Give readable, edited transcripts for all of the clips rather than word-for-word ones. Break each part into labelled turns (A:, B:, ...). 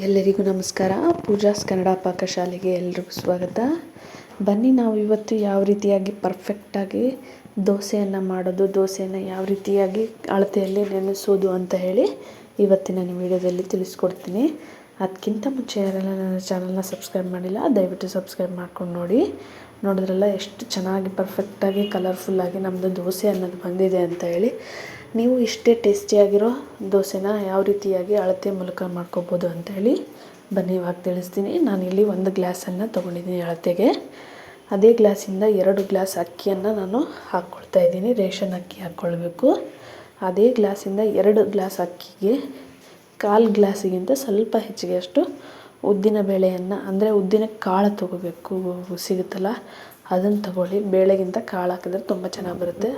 A: ಎಲ್ಲರಿಗೂ ನಮಸ್ಕಾರ. ಪೂಜಾಸ್ ಕನ್ನಡ ಪಾಕಶಾಲೆಗೆ ಎಲ್ರಿಗೂ ಸ್ವಾಗತ. ಬನ್ನಿ, ನಾವು ಇವತ್ತು ಯಾವ ರೀತಿಯಾಗಿ ಪರ್ಫೆಕ್ಟಾಗಿ ದೋಸೆಯನ್ನು ಮಾಡೋದು, ದೋಸೆಯನ್ನು ಯಾವ ರೀತಿಯಾಗಿ ಅಳತೆಯಲ್ಲಿ ನೆನೆಸೋದು ಅಂತ ಹೇಳಿ ಇವತ್ತಿನ ವಿಡಿಯೋದಲ್ಲಿ ತಿಳಿಸ್ಕೊಡ್ತೀನಿ. ಅದಕ್ಕಿಂತ ಮುಂಚೆ ಯಾರೆಲ್ಲ ನನ್ನ ಚಾನಲ್ನ ಸಬ್ಸ್ಕ್ರೈಬ್ ಮಾಡಿಲ್ಲ, ದಯವಿಟ್ಟು ಸಬ್ಸ್ಕ್ರೈಬ್ ಮಾಡ್ಕೊಂಡು ನೋಡಿದ್ರಲ್ಲ ಎಷ್ಟು ಚೆನ್ನಾಗಿ ಪರ್ಫೆಕ್ಟಾಗಿ ಕಲರ್ಫುಲ್ಲಾಗಿ ನಮ್ಮದು ದೋಸೆ ಅನ್ನೋದು ಬಂದಿದೆ ಅಂತ ಹೇಳಿ. ನೀವು ಇಷ್ಟೇ ಟೇಸ್ಟಿಯಾಗಿರೋ ದೋಸೆನ ಯಾವ ರೀತಿಯಾಗಿ ಅಳತೆ ಮೂಲಕ ಮಾಡ್ಕೋಬೋದು ಅಂತ ಹೇಳಿ ಬನ್ನಿ ಇವಾಗ ತಿಳಿಸ್ತೀನಿ. ನಾನಿಲ್ಲಿ 1 ಗ್ಲಾಸನ್ನು ತೊಗೊಂಡಿದ್ದೀನಿ ಅಳತೆಗೆ. ಅದೇ ಗ್ಲಾಸಿಂದ 2 ಗ್ಲಾಸ್ ಅಕ್ಕಿಯನ್ನು ನಾನು ಹಾಕ್ಕೊಳ್ತಾ ಇದ್ದೀನಿ. ರೇಷನ್ ಅಕ್ಕಿ ಹಾಕ್ಕೊಳ್ಬೇಕು. ಅದೇ ಗ್ಲಾಸಿಂದ 2 ಗ್ಲಾಸ್ ಅಕ್ಕಿಗೆ 1/4 ಗ್ಲಾಸಿಗಿಂತ ಸ್ವಲ್ಪ ಹೆಚ್ಚಿಗೆ ಅಷ್ಟು ಉದ್ದಿನ ಬೇಳೆಯನ್ನು, ಅಂದರೆ ಉದ್ದಿನ ಕಾಳು ತೊಗೋಬೇಕು, ಸಿಗುತ್ತಲ್ಲ ಅದನ್ನು ತಗೊಳ್ಳಿ. ಬೇಳೆಗಿಂತ ಕಾಳು ಹಾಕಿದ್ರೆ ತುಂಬ ಚೆನ್ನಾಗಿ ಬರುತ್ತೆ.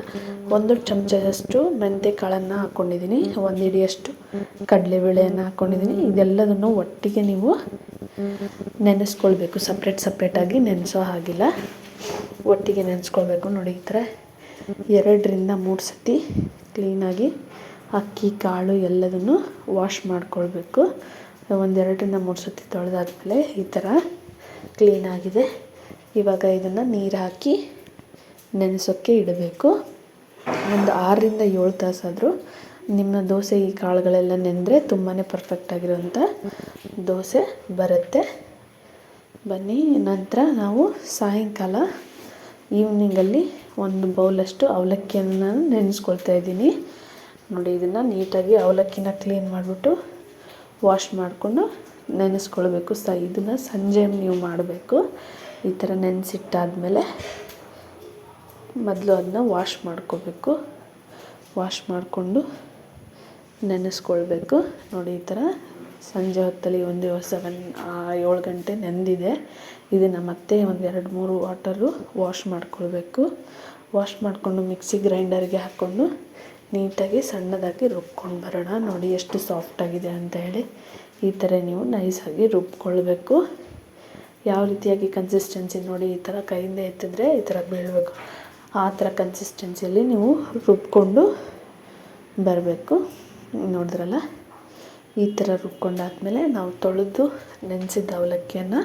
A: 1 ಚಮಚದಷ್ಟು ಮೆಂತ್ಯ ಕಾಳನ್ನು ಹಾಕ್ಕೊಂಡಿದ್ದೀನಿ. 1 ಹಿಡಿಯಷ್ಟು ಕಡಲೆಬೇಳೆಯನ್ನು ಹಾಕ್ಕೊಂಡಿದ್ದೀನಿ. ಇದೆಲ್ಲದನ್ನು ಒಟ್ಟಿಗೆ ನೀವು ನೆನೆಸ್ಕೊಳ್ಬೇಕು. ಸಪ್ರೇಟಾಗಿ ನೆನೆಸೋ ಹಾಗಿಲ್ಲ, ಒಟ್ಟಿಗೆ ನೆನೆಸ್ಕೊಳ್ಬೇಕು. ನೋಡಿ, ಈ ಥರ 2ರಿಂದ 3 ಸತಿ ಕ್ಲೀನಾಗಿ ಅಕ್ಕಿ ಕಾಳು ಎಲ್ಲದನ್ನು ವಾಶ್ ಮಾಡ್ಕೊಳ್ಬೇಕು. 2ರಿಂದ 3 ಸತಿ ತೊಳೆದಾದ್ಮೇಲೆ ಈ ಥರ ಕ್ಲೀನಾಗಿದೆ. ಇವಾಗ ಇದನ್ನು ನೀರು ಹಾಕಿ ನೆನೆಸೋಕ್ಕೆ ಇಡಬೇಕು. ಒಂದು 6ರಿಂದ 7 ತಾಸಾದರೂ ನಿಮ್ಮ ದೋಸೆ ಈ ಕಾಳುಗಳೆಲ್ಲ ನೆಂದರೆ ತುಂಬಾ ಪರ್ಫೆಕ್ಟಾಗಿರೋಂಥ ದೋಸೆ ಬರುತ್ತೆ. ಬನ್ನಿ, ನಂತರ ನಾವು ಸಾಯಂಕಾಲ ಈವ್ನಿಂಗಲ್ಲಿ 1 ಬೌಲಷ್ಟು ಅವಲಕ್ಕಿಯನ್ನು ನೆನೆಸ್ಕೊಳ್ತಾ ಇದ್ದೀನಿ. ನೋಡಿ, ಇದನ್ನು ನೀಟಾಗಿ ಅವಲಕ್ಕಿನ ಕ್ಲೀನ್ ಮಾಡಿಬಿಟ್ಟು ವಾಶ್ ಮಾಡಿಕೊಂಡು ನೆನೆಸ್ಕೊಳ್ಬೇಕು. ಇದನ್ನು ಸಂಜೆ ನೀವು ಮಾಡಬೇಕು. ಈ ಥರ ನೆನೆಸಿಟ್ಟಾದಮೇಲೆ ಮೊದಲು ಅದನ್ನ ವಾಶ್ ಮಾಡ್ಕೋಬೇಕು. ವಾಶ್ ಮಾಡಿಕೊಂಡು ನೆನೆಸ್ಕೊಳ್ಬೇಕು. ನೋಡಿ, ಈ ಥರ ಸಂಜೆ ಹೊತ್ತಲ್ಲಿ 7 ಗಂಟೆ ನೆಂದಿದೆ. ಇದನ್ನು ಮತ್ತೆ 2-3 ವಾಟರು ವಾಶ್ ಮಾಡ್ಕೊಳ್ಬೇಕು. ವಾಶ್ ಮಾಡಿಕೊಂಡು ಮಿಕ್ಸಿ ಗ್ರೈಂಡರ್ಗೆ ಹಾಕ್ಕೊಂಡು ನೀಟಾಗಿ ಸಣ್ಣದಾಗಿ ರುಬ್ಕೊಂಡು ಬರೋಣ. ನೋಡಿ ಎಷ್ಟು ಸಾಫ್ಟಾಗಿದೆ ಅಂತ ಹೇಳಿ. ಈ ಥರ ನೀವು ನೈಸಾಗಿ ರುಬ್ಕೊಳ್ಬೇಕು. ಯಾವ ರೀತಿಯಾಗಿ ಕನ್ಸಿಸ್ಟೆನ್ಸಿ ನೋಡಿ, ಈ ಥರ ಕೈಯಿಂದ ಎತ್ತಿದ್ರೆ ಈ ಥರ ಬೀಳಬೇಕು. ಆ ಥರ ಕನ್ಸಿಸ್ಟೆನ್ಸಿಯಲ್ಲಿ ನೀವು ರುಬ್ಕೊಂಡು ಬರಬೇಕು. ನೋಡಿದ್ರಲ್ಲ, ಈ ಥರ ರುಬ್ಕೊಂಡಾದ್ಮೇಲೆ ನಾವು ತೊಳೆದು ನೆನೆಸಿದ್ದ ಅವಲಕ್ಕಿಯನ್ನು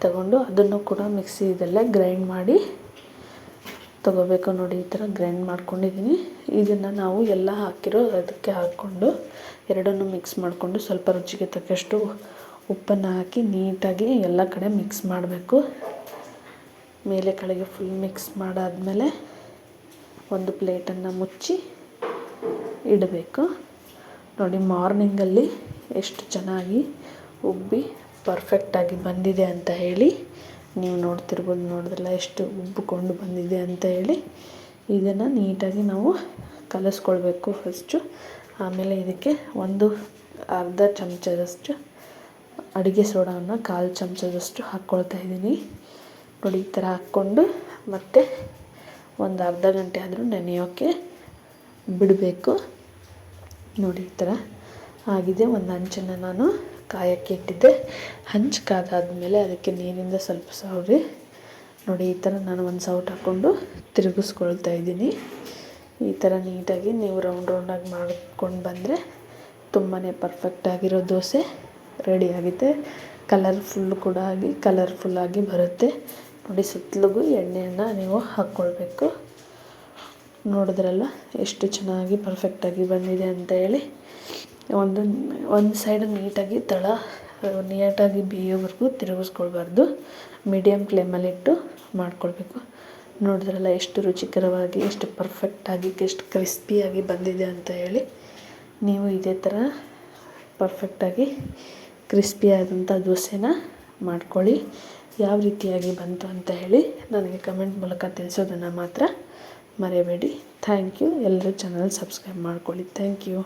A: ತಗೊಂಡು ಅದನ್ನು ಕೂಡ ಮಿಕ್ಸಿ ಇದೆಲ್ಲ ಗ್ರೈಂಡ್ ಮಾಡಿ ತೊಗೋಬೇಕು. ನೋಡಿ, ಈ ಥರ ಗ್ರೈಂಡ್ ಮಾಡ್ಕೊಂಡಿದ್ದೀನಿ. ಇದನ್ನು ನಾವು ಎಲ್ಲ ಹಾಕಿರೋ ಅದಕ್ಕೆ ಹಾಕ್ಕೊಂಡು ಎರಡನ್ನೂ ಮಿಕ್ಸ್ ಮಾಡಿಕೊಂಡು ಸ್ವಲ್ಪ ರುಚಿಗೆ ತಕ್ಕಷ್ಟು ಉಪ್ಪನ್ನು ಹಾಕಿ ನೀಟಾಗಿ ಎಲ್ಲ ಕಡೆ ಮಿಕ್ಸ್ ಮಾಡಬೇಕು. ಮೇಲೆ ಕೆಳಗೆ ಫುಲ್ ಮಿಕ್ಸ್ ಮಾಡಾದಮೇಲೆ ಒಂದು ಪ್ಲೇಟನ್ನು ಮುಚ್ಚಿ ಇಡಬೇಕು. ನೋಡಿ, ಮಾರ್ನಿಂಗಲ್ಲಿ ಎಷ್ಟು ಚೆನ್ನಾಗಿ ಉಬ್ಬಿ ಪರ್ಫೆಕ್ಟಾಗಿ ಬಂದಿದೆ ಅಂತ ಹೇಳಿ ನೀವು ನೋಡ್ತಿರ್ಬೋದು. ನೋಡಿದ್ರಲ್ಲ ಎಷ್ಟು ಉಬ್ಬಿಕೊಂಡು ಬಂದಿದೆ ಅಂತ ಹೇಳಿ. ಇದನ್ನು ನೀಟಾಗಿ ನಾವು ಕಲಿಸ್ಕೊಳ್ಬೇಕು ಫಸ್ಟು. ಆಮೇಲೆ ಇದಕ್ಕೆ 1/2 ಚಮಚದಷ್ಟು ಅಡುಗೆ ಸೋಡಾವನ್ನು 1/4 ಚಮಚದಷ್ಟು ಹಾಕ್ಕೊಳ್ತಾ ಇದ್ದೀನಿ. ನೋಡಿ, ಈ ಥರ ಹಾಕ್ಕೊಂಡು ಮತ್ತೆ ಒಂದು ಅರ್ಧ ಗಂಟೆ ಆದರೂ ನೆನೆಯೋಕ್ಕೆ ಬಿಡಬೇಕು. ನೋಡಿ, ಈ ಥರ ಆಗಿದೆ. ಒಂದು ಹಂಚನ್ನು ನಾನು ಕಾಯಕ್ಕೆ ಇಟ್ಟಿದ್ದೆ. ಹಂಚು ಕಾದಾದ್ಮೇಲೆ ಅದಕ್ಕೆ ನೀರಿಂದ ಸ್ವಲ್ಪ ಸವರಿ. ನೋಡಿ, ಈ ಥರ ನಾನು ಒಂದು ಸೌಟ್ ಹಾಕ್ಕೊಂಡು ತಿರುಗಿಸ್ಕೊಳ್ತಾ ಇದ್ದೀನಿ. ಈ ಥರ ನೀಟಾಗಿ ನೀವು ರೌಂಡಾಗಿ ಮಾಡ್ಕೊಂಡು ಬಂದರೆ ತುಂಬಾ ಪರ್ಫೆಕ್ಟಾಗಿರೋ ದೋಸೆ ರೆಡಿಯಾಗಿದೆ. ಕಲರ್ಫುಲ್ಲಾಗಿ ಬರುತ್ತೆ. ನೋಡಿ, ಸುತ್ತಲಿಗೂ ಎಣ್ಣೆಯನ್ನು ನೀವು ಹಾಕ್ಕೊಳ್ಬೇಕು. ನೋಡಿದ್ರಲ್ಲ ಎಷ್ಟು ಚೆನ್ನಾಗಿ ಪರ್ಫೆಕ್ಟಾಗಿ ಬಂದಿದೆ ಅಂತ ಹೇಳಿ. ಒಂದು ಸೈಡ್ ನೀಟಾಗಿ ಬೇಯೋವರೆಗೂ ತಿರುಗಿಸ್ಕೊಳ್ಬಾರ್ದು. ಮೀಡಿಯಮ್ ಫ್ಲೇಮಲ್ಲಿಟ್ಟು ಮಾಡ್ಕೊಳ್ಬೇಕು. ನೋಡಿದ್ರಲ್ಲ ಎಷ್ಟು ರುಚಿಕರವಾಗಿ, ಎಷ್ಟು ಪರ್ಫೆಕ್ಟಾಗಿ, ಎಷ್ಟು ಕ್ರಿಸ್ಪಿಯಾಗಿ ಬಂದಿದೆ ಅಂತ ಹೇಳಿ. ನೀವು ಇದೇ ಥರ ಪರ್ಫೆಕ್ಟಾಗಿ ಕ್ರಿಸ್ಪಿಯಾದಂಥ ದೋಸೆನ ಮಾಡ್ಕೊಳ್ಳಿ. ಯಾವ ರೀತಿಯಾಗಿ ಬಂತು ಅಂತ ಹೇಳಿ ನನಗೆ ಕಮೆಂಟ್ ಮೂಲಕ ತಿಳಿಸೋದನ್ನು ಮಾತ್ರ ಮರೆಯಬೇಡಿ. Thank you. ಎಲ್ಲರೂ ಚಾನಲ್ ಸಬ್ಸ್ಕ್ರೈಬ್ ಮಾಡ್ಕೊಳ್ಳಿ. Thank you.